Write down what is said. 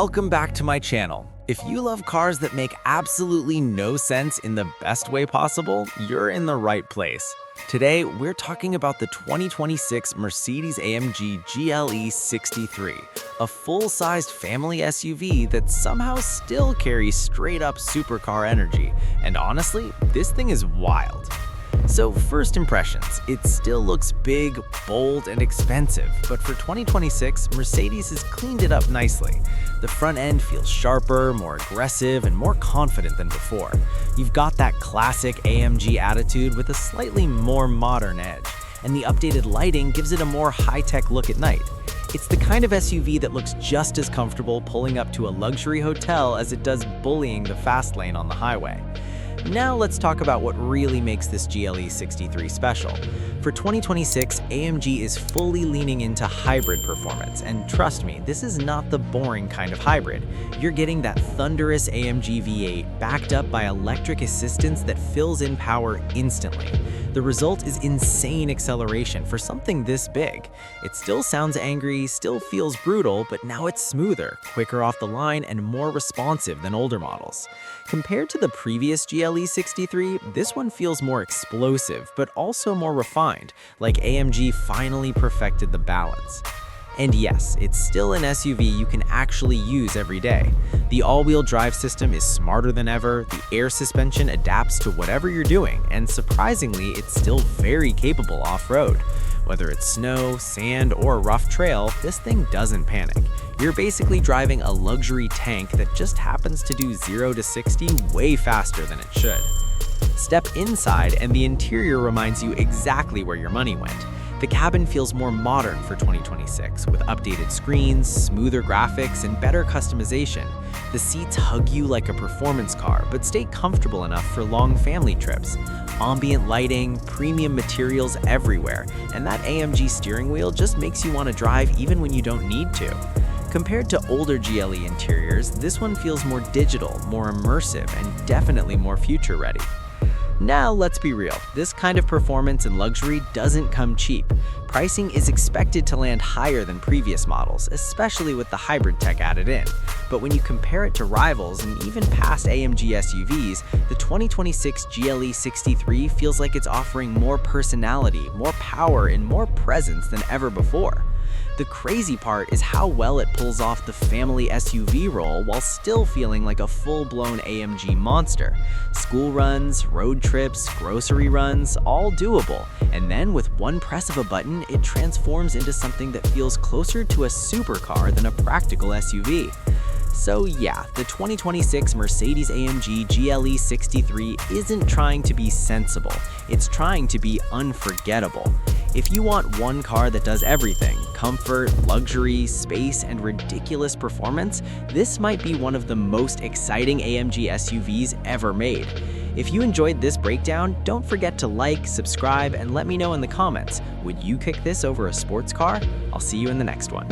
Welcome back to my channel. If you love cars that make absolutely no sense in the best way possible, you're in the right place. Today, we're talking about the 2026 Mercedes-AMG GLE 63, a full-sized family SUV that somehow still carries straight-up supercar energy. And honestly, this thing is wild. So first impressions, it still looks big, bold, and expensive, but for 2026, Mercedes has cleaned it up nicely. The front end feels sharper, more aggressive, and more confident than before. You've got that classic AMG attitude with a slightly more modern edge, and the updated lighting gives it a more high-tech look at night. It's the kind of SUV that looks just as comfortable pulling up to a luxury hotel as it does bullying the fast lane on the highway. Now let's talk about what really makes this GLE 63 special. For 2026, AMG is fully leaning into hybrid performance, and trust me, this is not the boring kind of hybrid. You're getting that thunderous AMG V8 backed up by electric assistance that fills in power instantly. The result is insane acceleration for something this big. It still sounds angry, still feels brutal, but now it's smoother, quicker off the line, and more responsive than older models. Compared to the previous GLE 63, this one feels more explosive, but also more refined, like AMG finally perfected the balance. And yes, it's still an SUV you can actually use every day. The all-wheel drive system is smarter than ever, the air suspension adapts to whatever you're doing, and surprisingly, it's still very capable off-road. Whether it's snow, sand, or a rough trail, this thing doesn't panic. You're basically driving a luxury tank that just happens to do 0 to 60 way faster than it should. Step inside and the interior reminds you exactly where your money went. The cabin feels more modern for 2026, with updated screens, smoother graphics, and better customization. The seats hug you like a performance car, but stay comfortable enough for long family trips. Ambient lighting, premium materials everywhere, and that AMG steering wheel just makes you want to drive even when you don't need to. Compared to older GLE interiors, this one feels more digital, more immersive, and definitely more future-ready. Now, let's be real, this kind of performance and luxury doesn't come cheap. Pricing is expected to land higher than previous models, especially with the hybrid tech added in. But when you compare it to rivals and even past AMG SUVs, the 2026 GLE 63 feels like it's offering more personality, more power, and more presence than ever before. The crazy part is how well it pulls off the family SUV role while still feeling like a full-blown AMG monster. School runs, road trips, grocery runs, all doable. And then with one press of a button, it transforms into something that feels closer to a supercar than a practical SUV. So yeah, the 2026 Mercedes-AMG GLE 63 isn't trying to be sensible, it's trying to be unforgettable. If you want one car that does everything, comfort, luxury, space, and ridiculous performance, this might be one of the most exciting AMG SUVs ever made. If you enjoyed this breakdown, don't forget to like, subscribe, and let me know in the comments, would you pick this over a sports car? I'll see you in the next one.